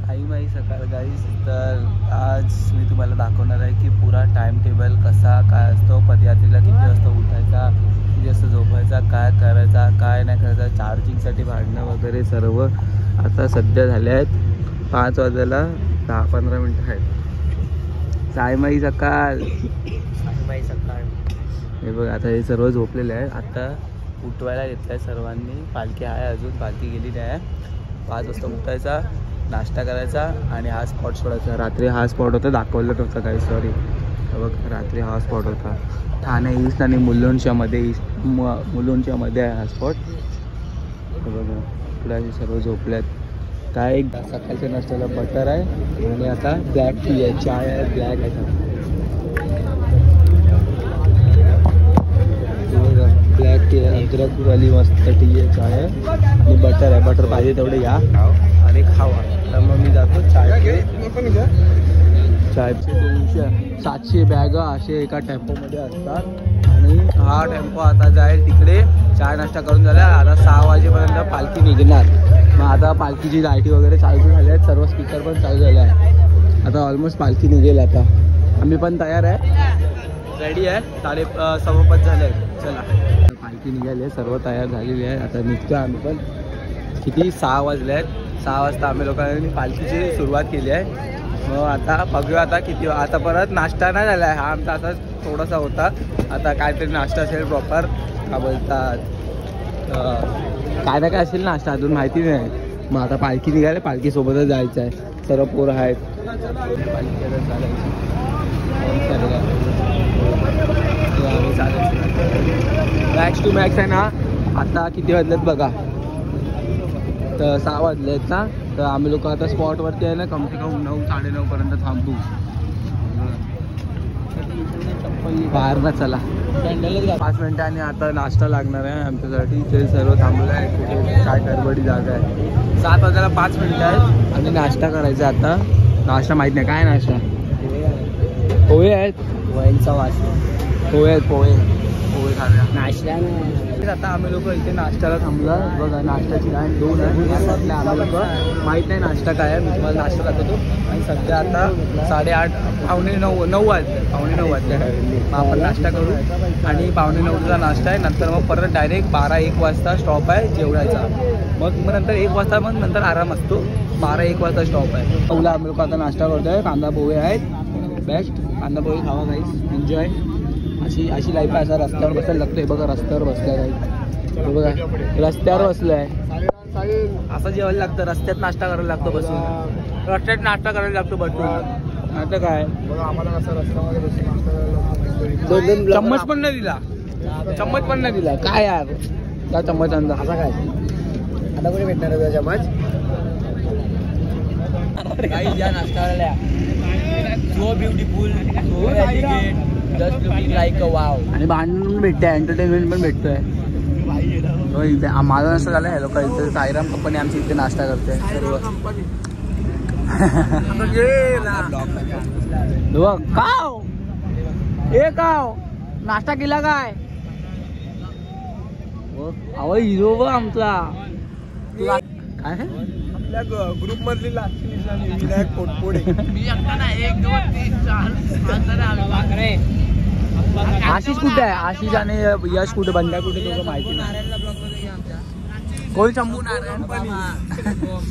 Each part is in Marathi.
टाईम आहे सकाळ गाईस. तर आज मी तुम्हाला दाखवणार आहे की पुरा टाइम टेबल कसा काय असतो, पदयात्रेला किती वाजता उठायचा, किती वाजता झोपायचा, काय करायचा काय नाही करायचा, चार्जिंगसाठी भांडणं वगैरे सर्व. आता सध्या झाले आहेत 5 वाजायला 10-15 मिनटं आहेत. सायमाई सकाळ सकाळ. हे बघ आता हे सर्व झोपलेले आहे. आता उठवायला घेतलं आहे सर्वांनी. पालखी आहे अजून, पालखी गेली नाही. 5 वाजता उठायचा, नाश्ता करायचा आणि हा स्पॉट सोडायचा. रात्री हा स्पॉट होता, दाखवलं नव्हतं काही, सॉरी. बघ रात्री हा स्पॉट होता ठाणे ईस्ट आणि मुलुंडच्या मध्ये आहे हा स्पॉट. बघा इकडे सर्व झोपल्यात. काय एक सकाळच्या नाश्त्याला बटर आहे आणि आता ब्लॅक टी आहे, चाय आहे, ब्लॅक आहे. ब्लॅक टी आहे, अद्रकवाली मस्त टी आहे, चाय आहे आणि बटर आहे. बटर पाहिजे तेवढे या आणि खावा. तर मग मी जातो चाय. 700 बॅग असे एका टेम्पोमध्ये असतात आणि हा टेम्पो आता जाईल तिकडे. चाय नाश्ता करून झाला. आता 6 वाजेपर्यंत पालखी निघणार. मग आता पालखीची लाईटी वगैरे चालू झाल्या आहेत, सर्व स्पीकर पण चालू झाले आहे. आता ऑलमोस्ट पालखी निघेल. आता आम्ही पण तयार आहे, रेडी आहे. 4:15 झाले आहेत. चला पालखी निघाली आहे, सर्व तयार झालेली आहे. आता निघतो आम्ही पण. किती 6 वाजले आहेत. 6 वाजता आम्ही लोकांनी पालखीची सुरुवात केली आहे. मग आता बघूया आता किती. आता परत नाश्ता नाही झाला आहे, हा आमचा असाच थोडासा होता. आता काहीतरी नाश्ता असेल प्रॉपर, का बोलतात काय ना काय असेल नाश्ता, अजून माहिती नाही. मग आता पालखी निघाली, पालखीसोबतच जायचं आहे. सर्व पोरं आहेत. पालखीला चालायची मॅक्स टू मॅक्स आहे ना. आता किती वाजलेत बघा, तर 6 वाजले आहेत ना. तर आम्ही लोक आता स्पॉटवरती आहे ना, कम से कम 9-9:30 पर्यंत थांबू बाहेर ना. चला 5 मिनिटांनी आता नाश्ता लागणार आहे आमच्यासाठी. ते सर्व थांबलं आहे, कुठे काय गडबडी जागा आहे. 7 वाजायला 5 मिनिटं आहेत आणि नाश्ता करायचा. आता नाश्ता माहीत नाही काय नाश्ता. पोहे आहेत, पोह्यांचा वास. पोहे आहेत, पोहे खाऊया नाश्ता. आता आम्ही लोक इथे नाश्त्याला थांबला. बघा नाश्त्याची लाईन 2 आहे. आम्ही लोक माहीत नाही नाश्ता काय आहे, मी तुम्हाला नाश्ता दाखवतो. आणि सध्या आता 8:30 9:15 वाजले. 9:15 वाजले. मग आपण नाश्ता करू आणि 9:15चा नाश्ता आहे. नंतर मग परत डायरेक्ट 12-1 वाजता स्टॉप आहे जेवणाचा. मग नंतर 1 वाजता मग नंतर आराम असतो. 12-1 वाजता स्टॉप आहे. पहिला आम्ही लोक आता नाश्ता करतो आहे. कांदा पोहे आहेत, बेस्ट. कांदा पोहे खावा गाईस, एन्जॉय. अशी लाईफ आहे. असा रस्त्यावर बसायला लागतोय. बघा रस्त्यावर बसलाय काही, बघा रस्त्यावर बसलाय. असं जेवायला लागतं, रस्त्यात नाश्ता करायला लागतो बसून. रस्त्यात नाश्ता करायला लागतो बसून. आता काय चम्मच पण नाही दिला, चम्मच पण नाही दिला. काय यार त्या चम्मच आणला असा काय. आता कुठे भेटणार आहे चम्मच. काही या नाश्ता करायला so beautiful, so elegant, just looking like a wow. आणि भांडण भेटते, एंटरटेनमेंट पण भेटतोय. माझं असं झालं. हॅलो इथे साईराम कंपनी आमची इथे नाश्ता करते सर्व. काव ए काव नाश्ता केला काय. अहो हिरो बघ आमचा. काय आपल्या ग्रुप मधली विनायक पोटपोडे. आशिष कुठे आहे. आशिष आणि यश कुठे, बंड्या कुठे, दोघं माहिती नाही. कोण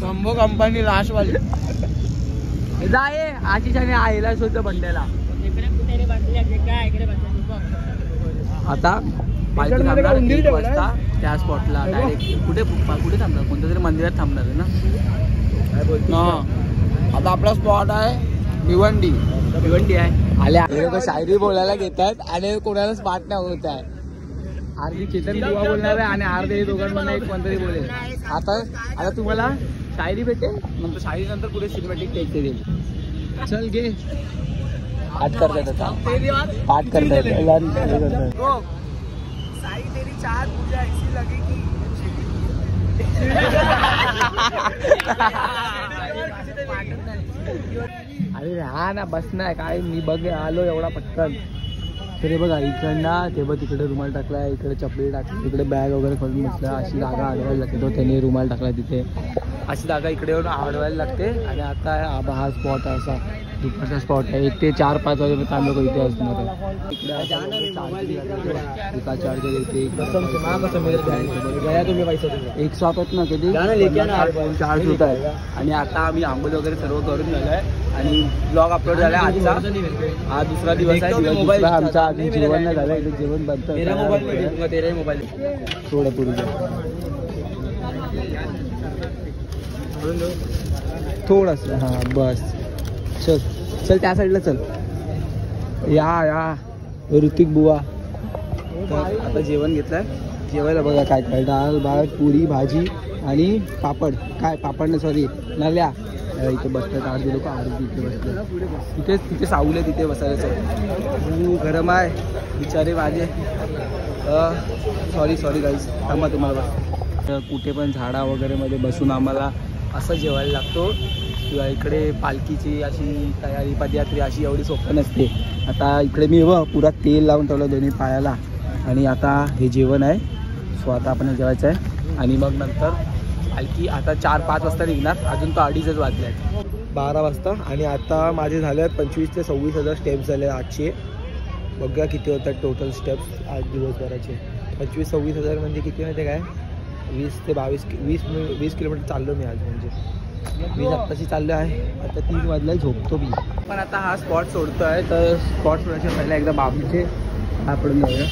शंभू कंपनी लास्टवाली जाय. आशिष आणि आईला शोधतो बंड्याला. आता पालखी वाजता त्या स्पॉटला डायरेक्ट कुठे थांबणार, कोणत्या तरी मंदिरात थांबणार आहे ना. आता आपला स्पॉट आहे भिवंडी. भिवंडी आहे. आले लोक शायरी बोलायला घेतात आणि कोणालाच पाठ नाही होत आहे. अर्धी चेतन बुवा बोलणार आहे आणि अर्धे दोघांमधून एक कोणतरी बोलेल. आता तुम्हाला शायरी भेटेल, नंतर शायरी नंतर पुढे सिनेमॅटिक टेक देईल. चल घे पाठ करता येतात, पाठ करता येतात. साई तेरी चार पूजा ऐसी लगेगी. अरे हा ना बस नाही काय. मी बघ आलो एवढा पटकन. तरी बघा इकडनं ते बघ तिकडे रुमाल टाकलाय, इकडे चपली टाकली, तिकडे बॅग वगैरे खोलून बसला. अशी जागा आढळायला लागते. तो त्याने रुमाल टाकला तिथे. अशी जागा इकडे येऊन आवडवायला लागते. आणि आता हा स्पॉट आहे असा दुपारचा स्पॉट आहे. 1 ते 4-5 वाजेपर्यंत आम्ही लोक इथे असणार आहे. इकडे चार्जर येते एक साथ ना कधी चार्ज होत आहे. आणि आता आम्ही आंघोळ वगैरे सर्व करून झालं आहे आणि ब्लॉग अपलोड झाला आहे. आजचा हा दुसरा दिवस आहे. दुसरा आमचा अजून जेवण नाही झालं. इथे जेवण बनतं मोबाईल थोडं पुढे थोडंसं हां बस. चल चल त्या साईडला चल. या ऋतिक बुवा. तर आता जेवण घेतलंय. जेवायला बघा काय काय डाळ भात पुरी भाजी आणि पापड. काय पापड ना सॉरी नल्या. इथे बसतात आरती लोक. आरती इथे बसतात. तिथे सावले तिथे बसायचं. गरम आहे बिचारे माझे. सॉरी गाईज थांबा तुम्हाला. कुठे पण झाडा वगैरे मध्ये बसून आम्हाला असं जेवायला लागतो. किंवा इकडे पालखीची अशी तयारी पदयात्री अशी एवढी सोपं नसते. आता इकडे मी पुरा तेल लावून ठेवलं दोन्ही पायाला. आणि आता हे जेवण आहे. सो आता आपण जेवायचं आहे. आणि मग नंतर पालखी आता 4-5 वाजता निघणार. अजून तो 2:30 वाजले आहेत. 12 वाजता. आणि आता माझे झाले आहेत 25,000 ते 26,000 स्टेप्स झाले आजचे. बघूया किती होतात टोटल स्टेप्स आज दिवसभराचे. 25,000-26,000 म्हणजे किती माहिती काय 20 ते 22 किलोमीटर चाललो मी आज. म्हणजे मी आत्ताशी चाललो आहे. आता 3 वाजला झोपतो मी. पण आता हा स्पॉट सोडतो आहे. तर स्पॉट सोडायच्या पहिला एकदा बाबूचे पडून जाऊया.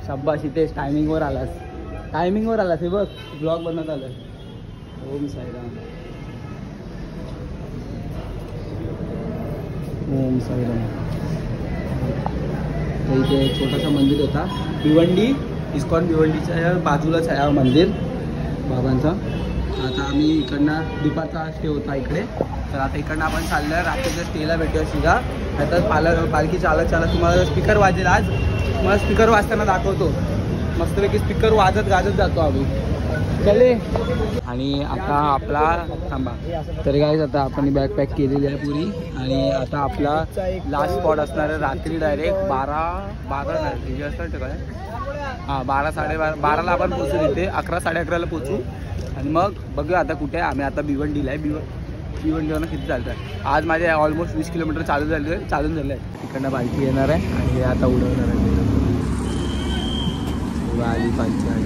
शाब्बास इथेच टायमिंगवर आलास. हे बघ ब्लॉग बनवत आलं. ओम साईराम. ओम साईराम. तर इथे एक छोटासा मंदिर होता. भिवंडी इस्कॉन भिवंडीच्या बाजूलाच आहे हा मंदिर बाबांचा. आता आम्ही इकडनं दुपारचा स्टे होता इकडे. तर आता इकडनं आपण चाललं आहे. रात्रीच्या स्टेला भेटूया सीधा. नाहीतर पालखी चालत तुम्हाला स्पीकर वाजेल. आज मला स्पीकर वाजताना दाखवतो. मस्तपैकी स्पीकर वाजत गाजत जातो आम्ही. चले. आणि आता आपला थांबा. तर गाईज आता आपण बॅग पॅक केलेली आहे पुरी. आणि आता आपला लास्ट स्पॉट असणार आहे रात्री डायरेक्ट 12 नाही असतात काय हां 12-12:30 आपण पोचू तिथे. 11-11:30 पोचू. आणि मग बघूया आता कुठे आहे. आम्ही आता भिवंडीला आहे. भिवंडीवरनं किती चालतं आहे. आज माझे ऑलमोस्ट 20 किलोमीटर चालून झाले आहे. तिकडनं पालखी येणार आहे आणि हे आता उडवणार आहे. आली पालखी आली.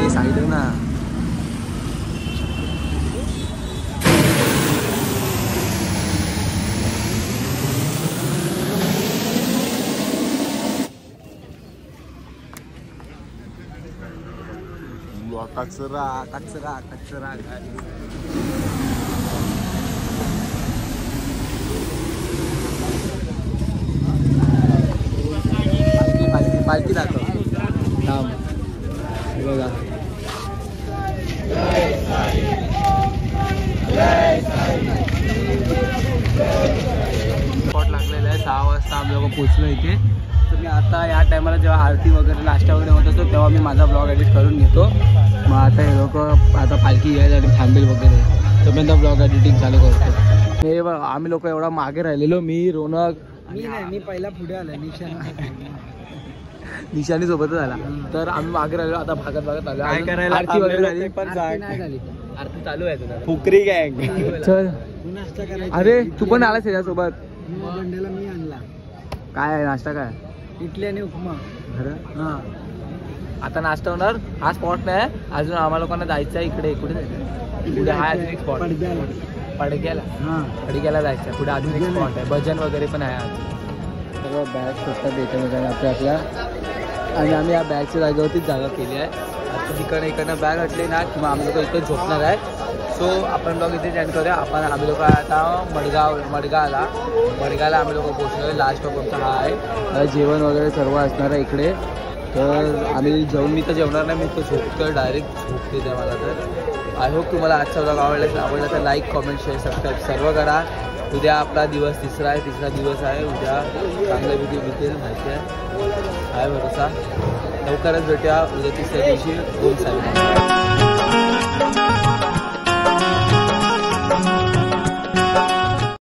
साईड ना कचरा पालखी दाखव. थांब बघा. स्पॉट लागलेला आहे. 6 वाजता आम्ही लोक पोचलो इथे. तर मी आता या टायमाला जेव्हा आरती वगैरे नाश्ता वगैरे होत असतो तेव्हा मी माझा ब्लॉग एडिट करून घेतो. मग आता हे लोक आता पालखी यायसाठी थांबेल वगैरे तोपर्यंत ब्लॉग एडिटिंग चालू करतो. हे बघ आम्ही लोक एवढा मागे राहिलेलो. मी रोनक मी पहिला पुढे आला. निशानी सोबतच आला. तर आम्ही मागे राहिलो. आता भागत आलो. आरती वगैरे झाली पण आरती चालू आहे तुला. फुकरी गँग. चल. अरे तू पण आलास त्याच्यासोबत. मी आणला. काय आहे नाश्ता काय इडली आणि उपमा. हां आता नाश्ता होणार. हा स्पॉट नाही अजून. आम्हाला लोकांना जायचं आहे इकडे. कुठे पुढे हा अजून एक स्पॉट पडग्याला जायचं आहे. पुढे अजून एक स्पॉट आहे. भजन वगैरे पण आहे आज. सर्व बॅग स्वतः देतो आपल्या. आणि आम्ही या बॅगच्या जागेवरतीच जागा केली आहे. आता इकडनं बॅग हटली ना किंवा आम्ही लोक इथे झोपणार आहे. सो आपण लोक इथे जॉईन करूया. आम्ही लोक आता मडगावला आम्ही लोक पोहोचलो. लास्ट स्टॉप आमचा हा आहे. जेवण वगैरे सर्व असणार आहे इकडे. तर आम्ही मी तर जेवणार नाही. मी तर झोपतो डायरेक्ट झोपते त्या मला. तर आय होप तुम्हाला आजचा ब्लॉग आवडला तर लाईक कमेंट शेअर सबस्क्राईब सर्व करा. उद्या आपला दिवस तिसरा दिवस आहे. उद्या चांगल्या विधी बितेल माहिती आहे भरोसा. लवकरच भेटूया उद्या 3ऱ्या दिवशी. ओम साईराम.